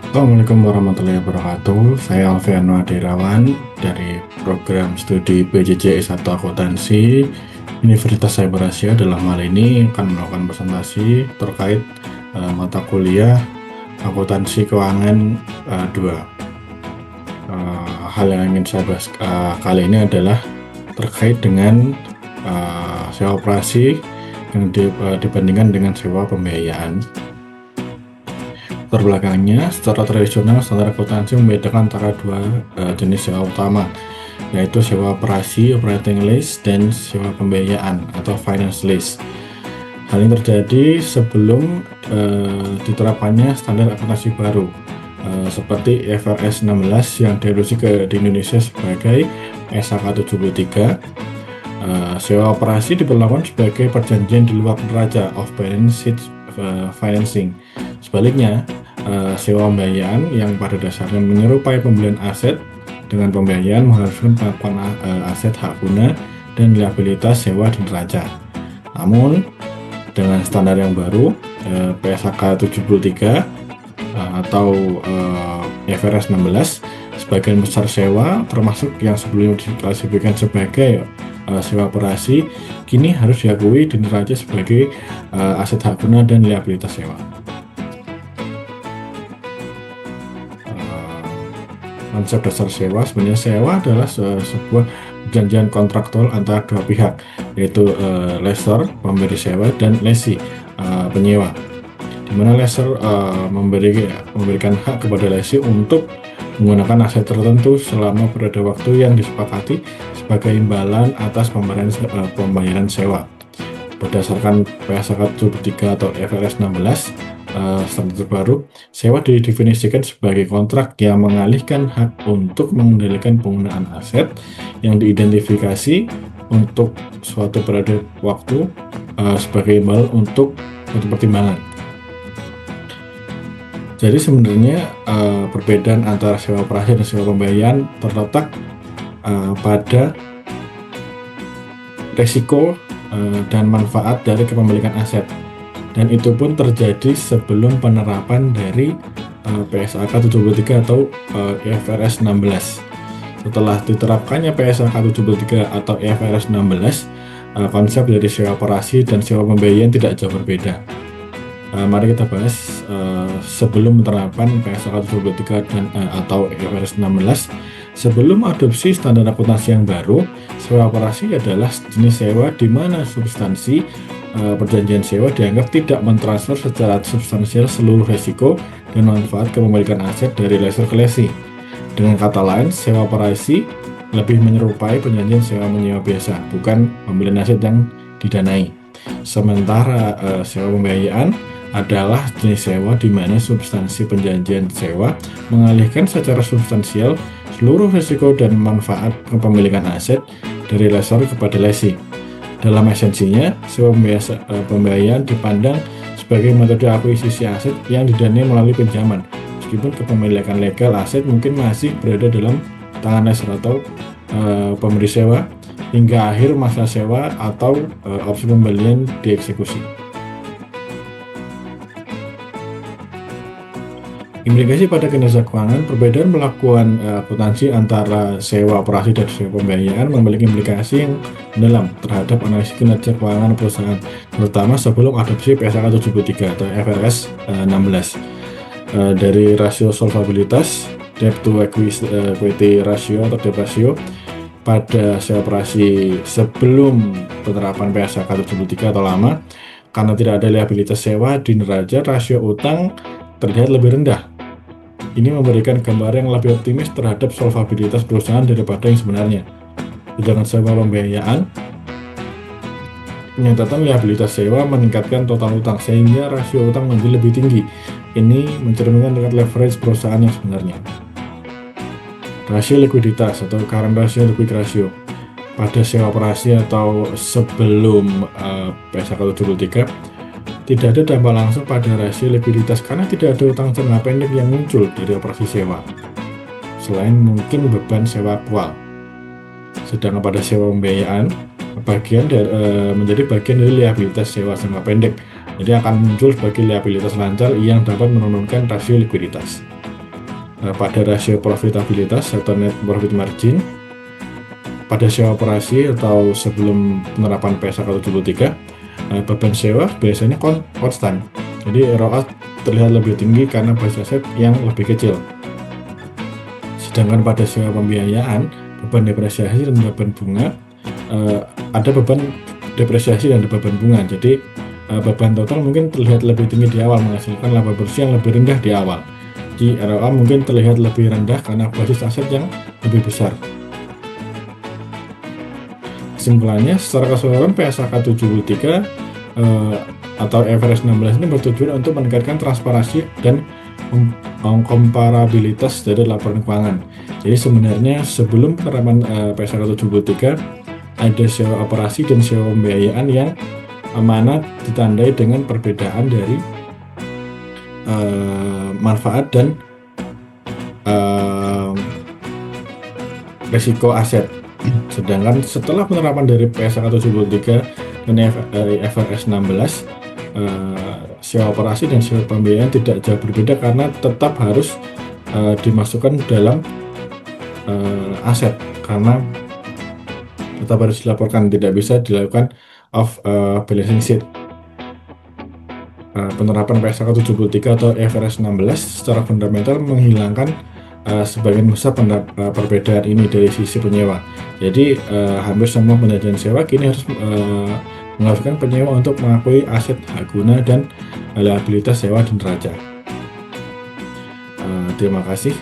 Assalamualaikum warahmatullahi wabarakatuh. Saya Alfiano Adirawan dari program studi PJJ S1 Akuntansi Universitas Cyber Asia. Dalam hal ini akan melakukan presentasi terkait mata kuliah Akuntansi Keuangan 2. Hal yang ingin saya bahas kali ini adalah terkait dengan sewa operasi yang dibandingkan dengan sewa pembiayaan. Terbelakangnya, secara tradisional standar akuntansi membedakan antara dua jenis sewa utama, yaitu sewa operasi operating lease dan sewa pembiayaan atau finance lease. Hal ini terjadi sebelum diterapkannya standar akuntansi baru seperti IFRS 16 yang diadopsi di Indonesia sebagai SAK 73. Sewa operasi diberlakukan sebagai perjanjian di luar neraca off balance sheet financing. Sebaliknya, sewa pembiayaan yang pada dasarnya menyerupai pembelian aset dengan pembiayaan mengharuskan pengakuan aset hak guna dan liabilitas sewa di neraca. Namun, dengan standar yang baru, PSAK 73 atau IFRS 16, sebagian besar sewa, termasuk yang sebelumnya diklasifikasikan sebagai sewa operasi, kini harus diakui di neraca sebagai aset hak guna dan liabilitas sewa. Konsep dasar sewa, sebenarnya sewa adalah sebuah perjanjian kontraktual antara dua pihak, yaitu lessor pemberi sewa dan lessee penyewa, di mana lessor memberikan hak kepada lessee untuk menggunakan aset tertentu selama periode waktu yang disepakati sebagai imbalan atas pembayaran sewa. Berdasarkan PSAK 73 atau IFRS 16 standar terbaru, sewa didefinisikan sebagai kontrak yang mengalihkan hak untuk mengendalikan penggunaan aset yang diidentifikasi untuk suatu periode waktu sebagai imbalan untuk pertimbangan. Jadi sebenarnya perbedaan antara sewa operasi dan sewa pembiayaan terletak pada resiko dan manfaat dari kepemilikan aset, dan itu pun terjadi sebelum penerapan dari PSAK 73 atau IFRS 16. Setelah diterapkannya PSAK 73 atau IFRS 16, konsep dari sewa operasi dan sewa pembiayaan tidak jauh berbeda. Mari kita bahas sebelum penerapan PSAK 73 dan atau IFRS 16. Sebelum adopsi standar akuntansi yang baru, sewa operasi adalah jenis sewa di mana substansi perjanjian sewa dianggap tidak mentransfer secara substansial seluruh risiko dan manfaat kepemilikan aset dari lessor ke lessee. Dengan kata lain, sewa operasi lebih menyerupai perjanjian sewa menyewa biasa, bukan pembelian aset yang didanai. Sementara sewa pembiayaan adalah jenis sewa di mana substansi perjanjian sewa mengalihkan secara substansial seluruh risiko dan manfaat kepemilikan aset dari lessor kepada lessee. Dalam esensinya, sewa pembiayaan dipandang sebagai metode akuisisi aset yang didanai melalui pinjaman, meskipun kepemilikan legal aset mungkin masih berada dalam tangan lessor atau pemberi sewa hingga akhir masa sewa atau opsi pembelian dieksekusi. Implikasi pada kinerja keuangan, perbedaan melakukan akuntansi antara sewa operasi dan sewa pembiayaan memiliki implikasi yang mendalam terhadap analisis kinerja keuangan perusahaan, terutama sebelum adopsi PSAK 73 atau IFRS 16. Dari rasio solvabilitas, debt to equity ratio atau debt ratio, pada sewa operasi sebelum penerapan PSAK 73 atau lama, karena tidak ada liabilitas sewa di neraca, rasio utang terlihat lebih rendah. Ini memberikan gambar yang lebih optimis terhadap solvabilitas perusahaan daripada yang sebenarnya. Sedangkan sewa pembiayaan, penyatatan liabilitas sewa meningkatkan total utang sehingga rasio utang menjadi lebih tinggi. Ini mencerminkan tingkat leverage perusahaan yang sebenarnya. Rasio likuiditas atau current ratio liquid ratio pada sewa operasi atau sebelum PSAK 73 tidak ada dampak langsung pada rasio likuiditas karena tidak ada utang jangka pendek yang muncul dari operasi sewa, selain mungkin beban sewa aktual. Sedangkan pada sewa pembiayaan, menjadi bagian dari liabilitas sewa jangka pendek, jadi akan muncul sebagai liabilitas lancar yang dapat menurunkan rasio likuiditas. pada rasio profitabilitas atau net profit margin. Pada sewa operasi atau sebelum penerapan PSAK 73, beban sewa biasanya konstan. Jadi ROA terlihat lebih tinggi karena basis aset yang lebih kecil. Sedangkan pada sewa pembiayaan, beban depresiasi dan beban bunga, ada beban depresiasi dan beban bunga. Jadi beban total mungkin terlihat lebih tinggi di awal, menghasilkan laba bersih yang lebih rendah di awal. Di ROA mungkin terlihat lebih rendah karena basis aset yang lebih besar. Kesimpulannya, secara keseluruhan PSAK 73 atau IFRS 16 ini bertujuan untuk meningkatkan transparansi dan komparabilitas dari laporan keuangan. Jadi sebenarnya sebelum penerapan PSAK 73 ada sewa operasi dan sewa pembiayaan yang mana ditandai dengan perbedaan dari manfaat dan risiko aset. Sedangkan setelah penerapan dari PSAK 73 dan IFRS 16, sewa operasi dan sewa pembiayaan tidak jauh berbeda karena tetap harus dimasukkan dalam aset, karena tetap harus dilaporkan, tidak bisa dilakukan off balancing sheet. Penerapan PSAK 73 atau IFRS 16 secara fundamental menghilangkan sebagian besar perbedaan ini dari sisi penyewa. Jadi hampir semua penjajahan sewa kini harus mengharuskan penyewa untuk mengakui aset hak guna dan liabilitas sewa dan neraca. Terima kasih.